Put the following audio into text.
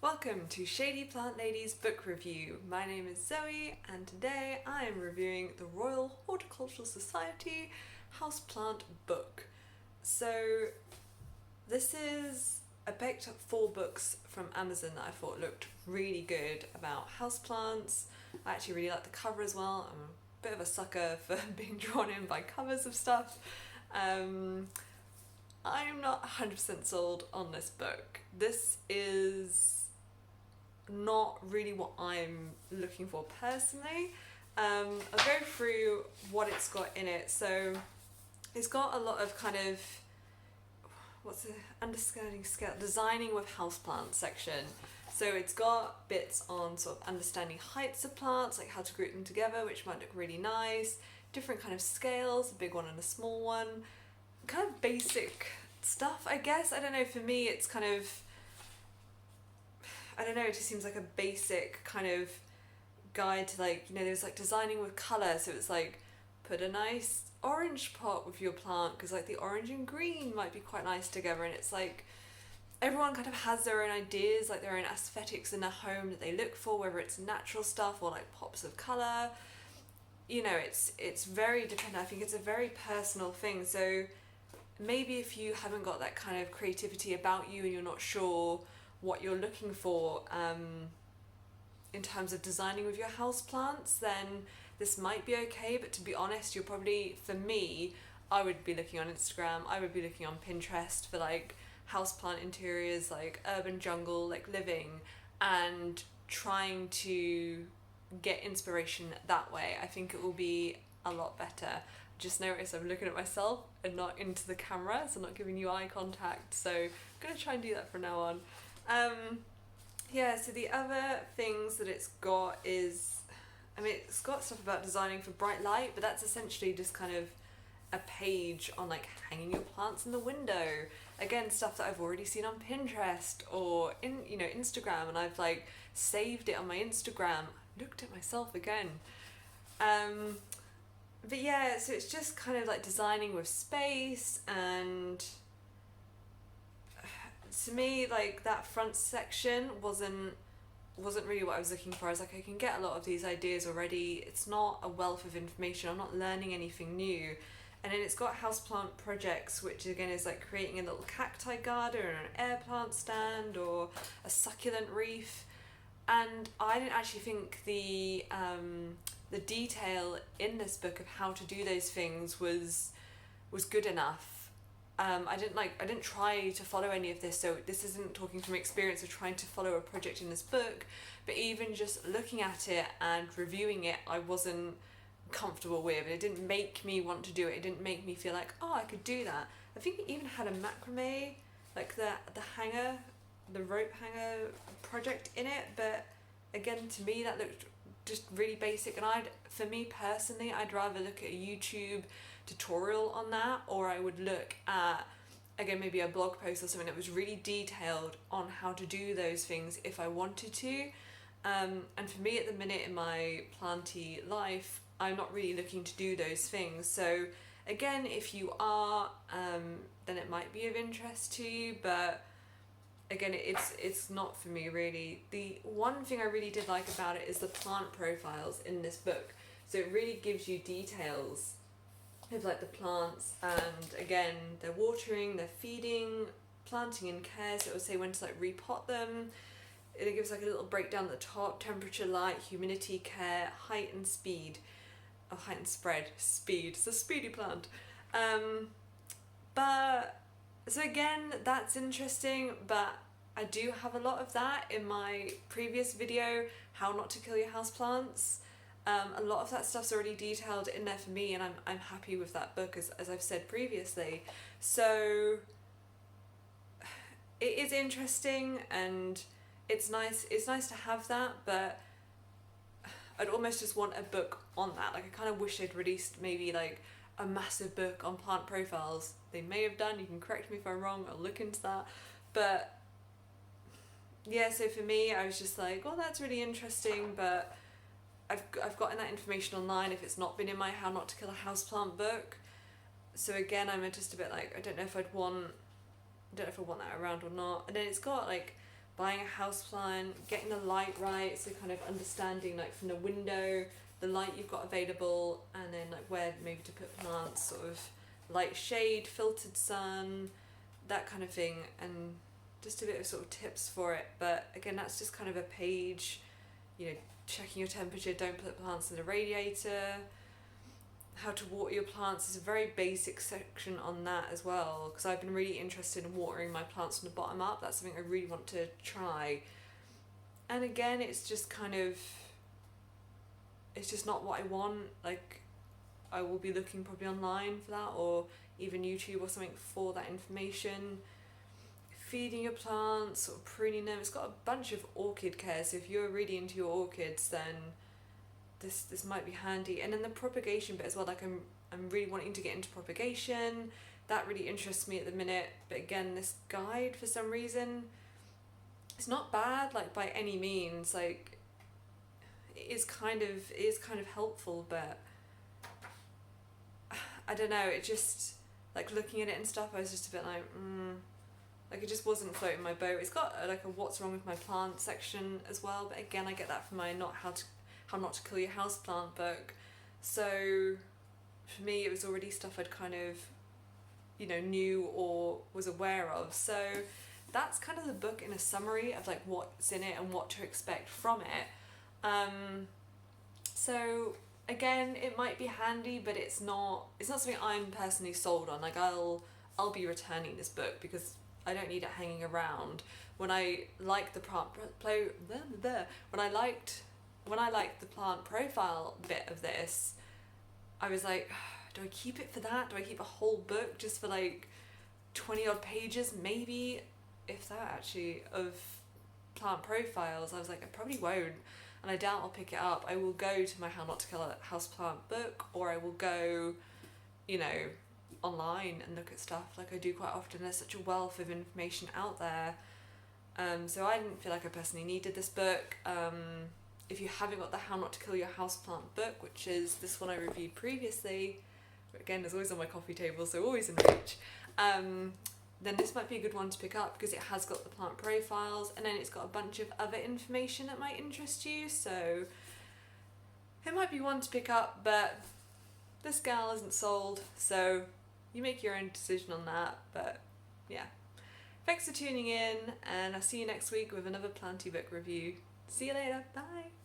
Welcome to Shady Plant Lady's book review. My name is Zoe and today I am reviewing the Royal Horticultural Society Houseplant book. So I picked up 4 books from Amazon that I thought looked really good about houseplants. I actually really like the cover as well. I'm a bit of a sucker for being drawn in by covers of stuff. I'm not 100% sold on this book. This is not really what I'm looking for personally. I'll go through what it's got in it. So it's got a lot of kind of, what's the understanding scale, designing with houseplants section. So it's got bits on sort of understanding heights of plants, like how to group them together, which might look really nice, different kind of scales, a big one and a small one, kind of basic stuff, I guess. I don't know, for me it's kind of, I don't know, it just seems like a basic kind of guide to, like, you know, there's like designing with colour, so it's like put a nice orange pot with your plant because like the orange and green might be quite nice together, and it's like everyone kind of has their own ideas, like their own aesthetics in their home that they look for, whether it's natural stuff or like pops of colour. You know, it's very dependent. I think it's a very personal thing, so maybe if you haven't got that kind of creativity about you and you're not sure what you're looking for in terms of designing with your houseplants, then this might be okay. But to be honest, you're probably, for me, I would be looking on Instagram, I would be looking on Pinterest for like houseplant interiors, like urban jungle, like living, and trying to get inspiration that way. I think it will be a lot better. Just notice I'm looking at myself and not into the camera, so I'm not giving you eye contact, so I'm going to try and do that from now on. Yeah, so the other things that it's got is, I mean, it's got stuff about designing for bright light, but that's essentially just kind of a page on like hanging your plants in the window. Again, stuff that I've already seen on Pinterest or in, you know, Instagram, and I've like saved it on my Instagram, looked at myself again. But yeah, so it's just kind of like designing with space, and to me, like, that front section wasn't really what I was looking for. I was like, I can get a lot of these ideas already. It's not a wealth of information. I'm not learning anything new. And then it's got houseplant projects, which again is like creating a little cacti garden or an air plant stand or a succulent reef. And I didn't actually think the detail in this book of how to do those things was good enough. I didn't try to follow any of this, so this isn't talking from experience of trying to follow a project in this book, but even just looking at it and reviewing it, I wasn't comfortable with, and it didn't make me want to do it. It didn't make me feel like, oh, I could do that. I think it even had a macrame, like the hanger, the rope hanger project in it, but again, to me that looked just really basic, and for me personally, I'd rather look at a YouTube tutorial on that, or I would look at, again, maybe a blog post or something that was really detailed on how to do those things if I wanted to. And for me at the minute in my planty life, I'm not really looking to do those things. So again, if you are, then it might be of interest to you, but again, it's not for me really. The one thing I really did like about it is the plant profiles in this book. So it really gives you details of like the plants, and again, they're watering, they're feeding, planting and care, so it will say when to like repot them. It gives like a little breakdown at the top: temperature, light, humidity, care, height and speed. Oh, height and spread. Speed. It's a speedy plant. But so again, that's interesting, but I do have a lot of that in my previous video, how not to kill your houseplants. A lot of that stuff's already detailed in there for me, and I'm happy with that book, as I've said previously. So it is interesting and it's nice to have that, but I'd almost just want a book on that. Like, I kind of wish they'd released maybe like a massive book on plant profiles. They may have done, you can correct me if I'm wrong, I'll look into that. But yeah, so for me, I was just like, well, that's really interesting, but I've gotten that information online if it's not been in my How Not to Kill a Houseplant book. So again, I'm just a bit like, I don't know if I want that around or not. And then it's got like buying a houseplant, getting the light right, so kind of understanding like from the window, the light you've got available, and then like where maybe to put plants, sort of light shade, filtered sun, that kind of thing, and just a bit of sort of tips for it. But again, that's just kind of a page, you know, checking your temperature, don't put plants in the radiator, how to water your plants is a very basic section on that as well, because I've been really interested in watering my plants from the bottom up. That's something I really want to try. And again, it's just kind of, it's just not what I want. Like, I will be looking probably online for that, or even YouTube or something for that information. Feeding your plants, sort of pruning them. It's got a bunch of orchid care, so if you're really into your orchids, then this might be handy. And then the propagation bit as well, like I'm really wanting to get into propagation. That really interests me at the minute. But again, this guide, for some reason, it's not bad, like by any means. Like, it is kind of helpful, but I don't know, it just, like looking at it and stuff, I was just a bit like it just wasn't floating my boat. It's got like a what's wrong with my plant section as well, but again, I get that from my how not to kill your houseplant book. So for me, it was already stuff I'd kind of, you know, knew or was aware of. So that's kind of the book in a summary of like what's in it and what to expect from it. So again, it might be handy, but it's not something I'm personally sold on. Like, I'll be returning this book because I don't need it hanging around. When I liked the when I liked the plant profile bit of this, I was like, do I keep it for that? Do I keep a whole book just for like 20 odd pages, maybe, if that actually, of plant profiles? I was like, I probably won't, and I doubt I'll pick it up. I will go to my How Not to Kill a Houseplant book, or I will go, you know, online and look at stuff like I do quite often. There's such a wealth of information out there. So I didn't feel like I personally needed this book. If you haven't got the How Not to Kill Your Houseplant book, which is this one I reviewed previously, again, it's always on my coffee table, so always in reach, then this might be a good one to pick up because it has got the plant profiles, and then it's got a bunch of other information that might interest you, so it might be one to pick up. But this gal isn't sold, so you make your own decision on that. But yeah, thanks for tuning in, and I'll see you next week with another planty book review. See you later, bye!